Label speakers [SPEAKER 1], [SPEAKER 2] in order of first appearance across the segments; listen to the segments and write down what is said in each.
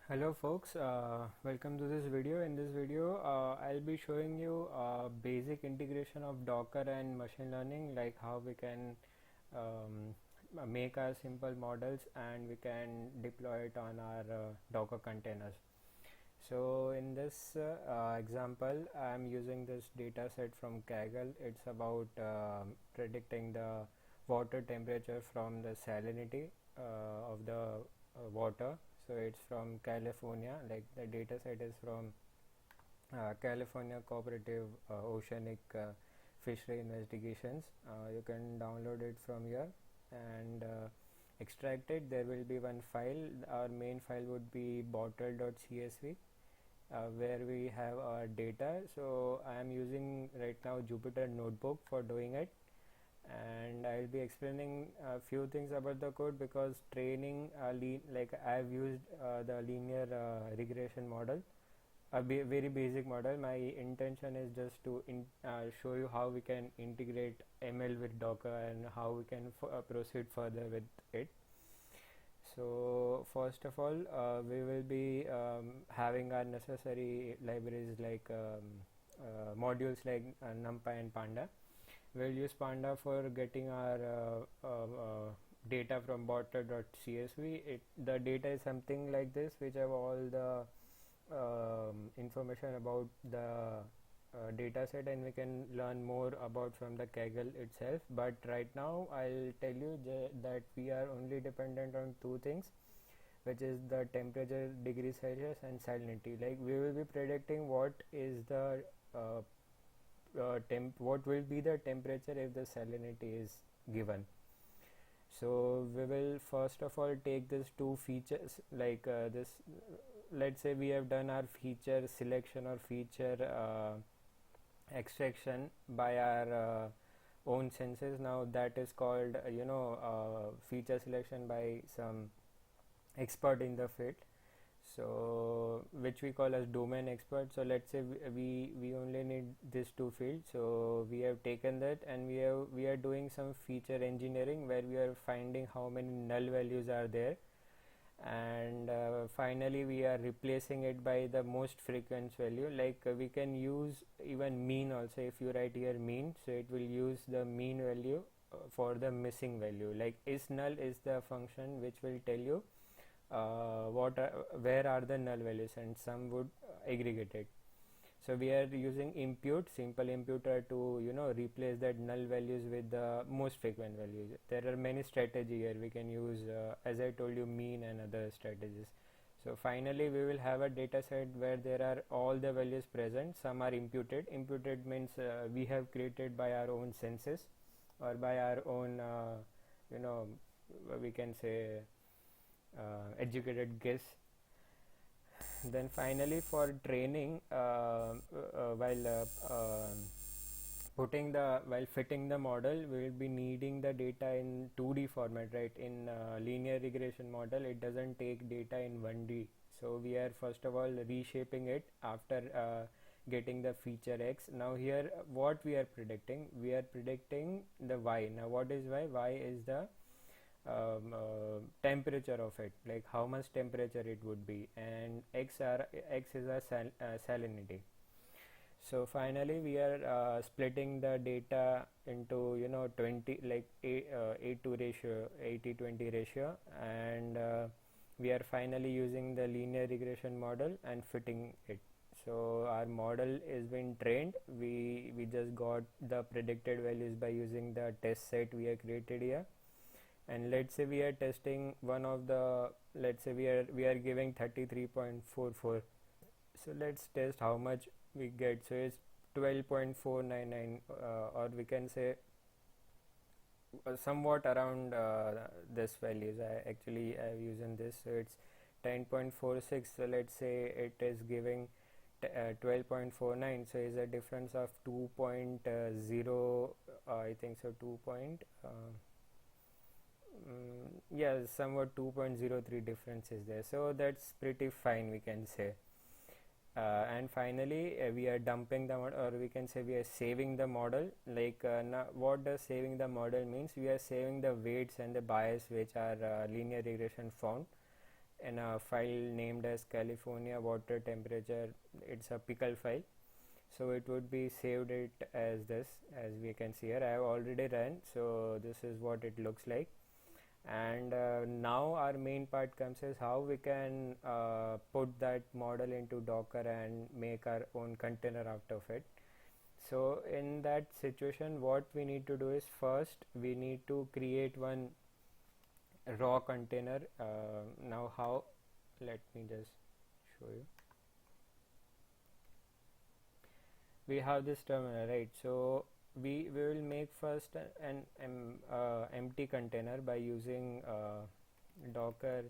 [SPEAKER 1] Hello folks, welcome to this video. In this video, I'll be showing you basic integration of Docker and machine learning, like how we can make our simple models and we can deploy it on our Docker containers. So in this example, I'm using this data set from Kaggle. It's about predicting the water temperature from the salinity of the water. So it's from California, like the data set is from California Cooperative Oceanic Fishery Investigations. You can download it from here and extract it. There will be one file. Our main file would be bottle.csv, where we have our data. So I am using right now Jupyter Notebook for doing it, and I'll be explaining a few things about the code because training like I've used the linear regression model, a very basic model. My intention is just to show you how we can integrate ML with Docker and how we can proceed further with it. So first of all, we will be having our necessary libraries like modules like NumPy and Panda. We'll use Panda for getting our data from bottle.csv. The data is something like this, which have all the information about the data set, and we can learn more about from the Kaggle itself. But right now I'll tell you that we are only dependent on two things, which is the temperature, degrees Celsius, and salinity. Like we will be predicting what is the what will be the temperature if the salinity is given. So we will first of all take these two features, like this. Let's say we have done our feature selection or feature extraction by our own senses. Now that is called feature selection by some expert in the field, so which we call as domain expert. So let's say we only need these two fields, so we have taken that and we are doing some feature engineering where we are finding how many null values are there, and finally we are replacing it by the most frequent value. Like we can use even mean also. If you write here mean, so it will use the mean value for the missing value. Like isNull is the function which will tell you where are the null values, and some would aggregate it. So we are using impute, simple imputer, to replace that null values with the most frequent values. There are many strategies here. We can use as I told you, mean and other strategies. So finally we will have a data set where there are all the values present. Some are imputed. Imputed means we have created by our own senses or by our own we can say educated guess. Then finally for training, while fitting the model, we will be needing the data in 2D format, right? In linear regression model, it doesn't take data in 1D. So we are first of all reshaping it after getting the feature X. Now here what we are predicting the Y. Now what is Y? Y is the temperature of it, like how much temperature it would be, and X is a salinity. So finally we are splitting the data into 20, like 8 to ratio, 80-20 ratio, and we are finally using the linear regression model and fitting it. So our model is been trained. We just got the predicted values by using the test set we have created here. And let's say we are testing one of the, let's say we are giving 33.44. so let's test how much we get. So it's 12.499, or we can say somewhat around this values. I actually have using this, so it's 10.46. so let's say it is giving 12.49, so is a difference of 2.0, I think so, 2 point yeah, somewhat 2.03 difference is there, so that's pretty fine, we can say. And finally we are dumping the model, or we can say we are saving the model. Like now what does saving the model means? We are saving the weights and the bias which are linear regression found, in a file named as California water temperature. It's a pickle file, so it would be saved it as this, as we can see here. I have already run, so this is what it looks like. And now our main part comes is how we can put that model into Docker and make our own container out of it. So in that situation, what we need to do is, first we need to create one raw container. Now how, let me just show you. We have this terminal, right? So we will make first an empty container by using docker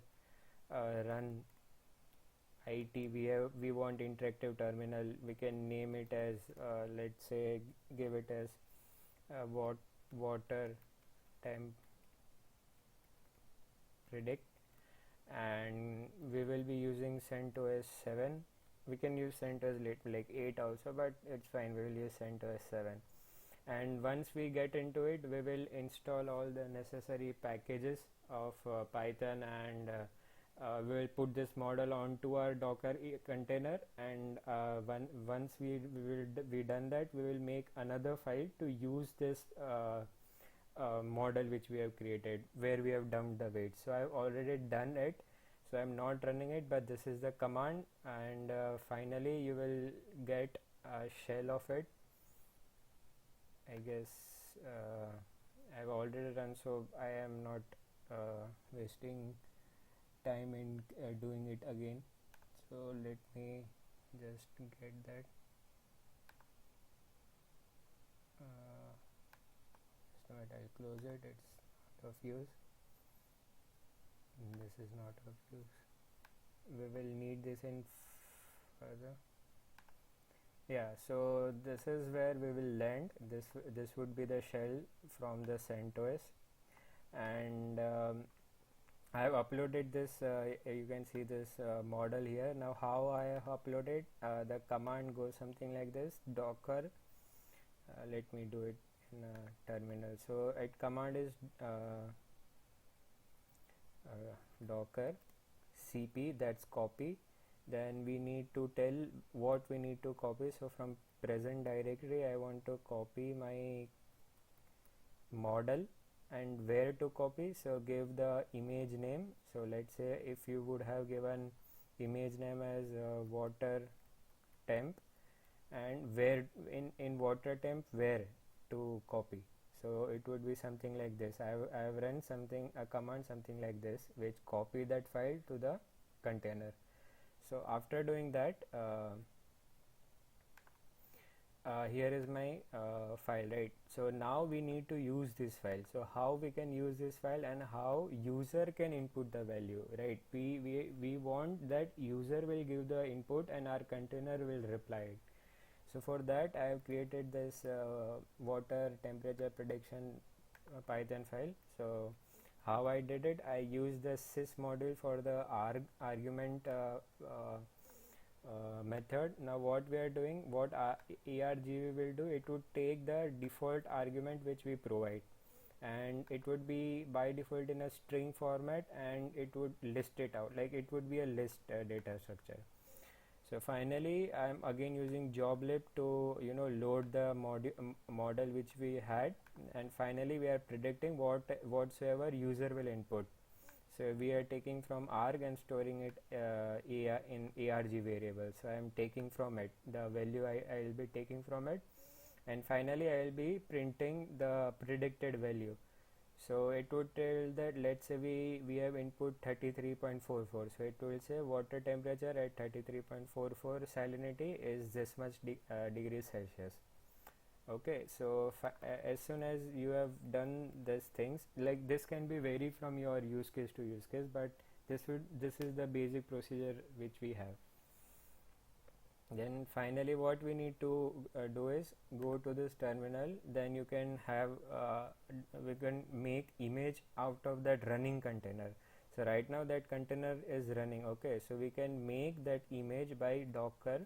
[SPEAKER 1] run it. We want interactive terminal. We can name it as let's say, give it as water temp predict, and we will be using CentOS 7. We can use CentOS like 8 also, but it's fine, we will use CentOS 7. And once we get into it, we will install all the necessary packages of Python, and we will put this model onto our Docker container. And once we done that, we will make another file to use this model which we have created, where we have dumped the weight. So I have already done it, so I'm not running it, but this is the command. And finally you will get a shell of it. I guess I've already run, so I am not wasting time in doing it again. So let me just get that. Just a minute, I'll close it. It's not of use. This is not of use. We will need this in further. Yeah, so this is where we will land. This would be the shell from the CentOS, and I have uploaded this. You can see this model here. Now how I have uploaded, the command goes something like this: docker. Let me do it in a terminal. So command is docker cp, that's copy. Then we need to tell what we need to copy. So from present directory, I want to copy my model, and where to copy. So give the image name. So let's say if you would have given image name as water temp, and where in water temp, where to copy. So it would be something like this. I have run a command something like this, which copy that file to the container. So after doing that, here is my file, right? So now we need to use this file. So how we can use this file, and how user can input the value, right? We want that user will give the input and our container will reply it. So for that, I have created this water temperature prediction Python file. So how I did it, I used the sys module for the argument method. Now what we are doing, what argv will do, it would take the default argument which we provide, and it would be by default in a string format, and it would list it out, like it would be a list data structure. So finally I am again using joblib to load the model which we had, and finally we are predicting whatsoever user will input. So we are taking from arg and storing it in arg variable. So I am taking from it the value I will be taking from it, and finally I will be printing the predicted value. So it would tell that, let's say we have input 33.44, so it will say water temperature at 33.44, salinity is this much degrees Celsius. Okay, so as soon as you have done these things, like this can be vary from your use case to use case, but this is the basic procedure which we have. Then finally what we need to do is go to this terminal. Then you can have we can make image out of that running container. So right now that container is running. Okay, so we can make that image by docker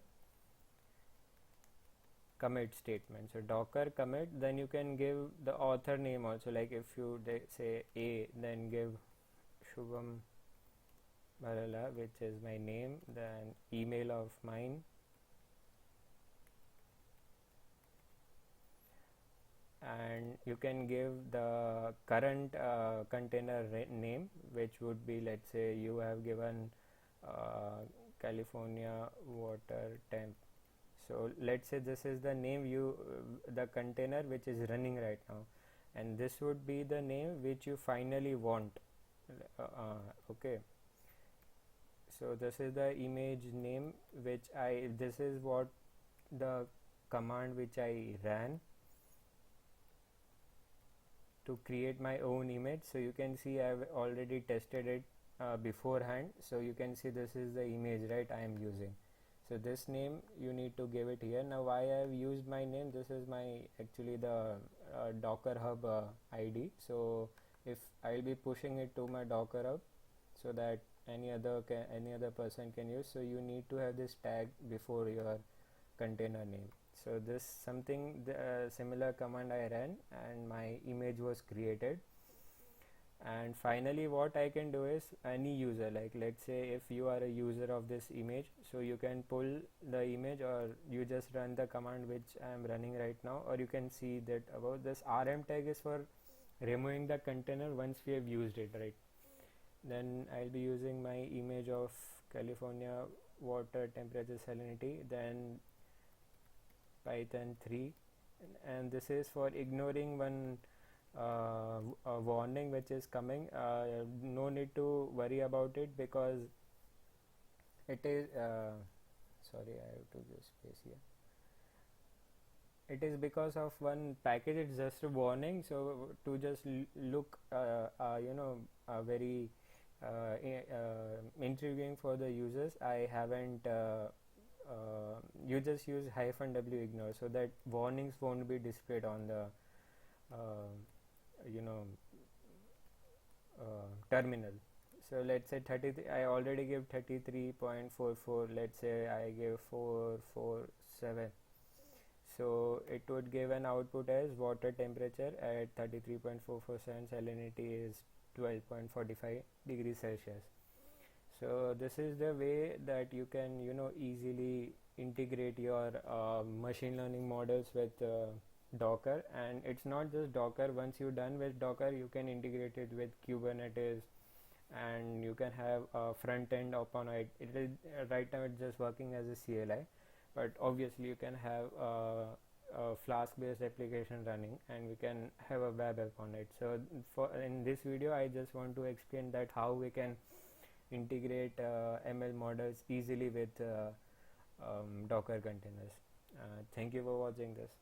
[SPEAKER 1] commit statement. So docker commit, then you can give the author name also, like if you say A, then give Shubham Barala, which is my name, then email of mine, and you can give the current container name, which would be, let's say you have given California water temp. So let's say this is the name the container which is running right now, and this would be the name which you finally want. Okay, so this is the image name which this is what the command which I ran to create my own image. So you can see I've already tested it beforehand, so you can see this is the image, right, I am using. So this name you need to give it here. Now why I have used my name, this is my actually the Docker Hub ID. So if I'll be pushing it to my Docker Hub so that any other person can use, so you need to have this tag before your container name. So this something similar command I ran, and my image was created. And finally what I can do is, any user, like let's say if you are a user of this image, so you can pull the image, or you just run the command which I am running right now, or you can see that about this rm tag is for removing the container once we have used it, right? Then I'll be using my image of California water temperature salinity, then Python 3, and this is for ignoring one a warning which is coming. No need to worry about it, because it is sorry, I have to give space here. It is because of one package, it's just a warning, so to just look very intriguing for the users, I haven't you just use -w ignore, so that warnings won't be displayed on the you know terminal. So let's say 33, I already give 33.44, let's say I give 447, so it would give an output as water temperature at 33.447, salinity is 12.45 degrees Celsius. So this is the way that you can easily integrate your machine learning models with Docker. And it's not just Docker. Once you're done with Docker, you can integrate it with Kubernetes, and you can have a front end upon it. It is right now it's just working as a CLI, but obviously you can have a Flask based application running, and we can have a web app on it. So in this video I just want to explain that how we can integrate ML models easily with Docker containers. Thank you for watching this.